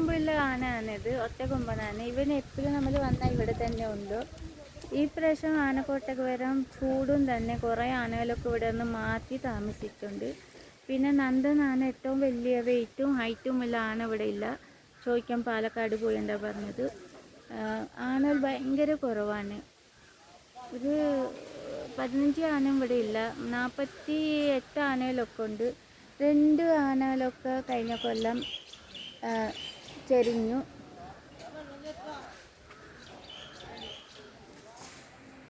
കൊമ്പുള്ള ആനയാണിത്, ഒറ്റ കൊമ്പനാണ്. ഇവൻ എപ്പോഴും നമ്മൾ വന്നാൽ ഇവിടെ തന്നെ ഉണ്ട്. ഈ പ്രാവശ്യം ആനക്കോട്ടയ്ക്ക് വരാൻ ചൂടും തന്നെ കുറേ ആനകളൊക്കെ ഇവിടെ നിന്ന് മാറ്റി താമസിച്ചിട്ടുണ്ട്. പിന്നെ നന്ദൻ ആന ഏറ്റവും വലിയ വെയിറ്റും ഹൈറ്റും ഉള്ള ആന ഇവിടെ ഇല്ല. ചോദിക്കാൻ പാലക്കാട് പോയി എന്താ പറഞ്ഞത്. ആനകൾ ഭയങ്കര കുറവാണ്. ഒരു 15 ആന ഇവിടെ ഇല്ല. 48 ആനകളൊക്കെ ഉണ്ട്. 2 ആനകളൊക്കെ കഴിഞ്ഞ കൊല്ലം ചെരിഞ്ഞു.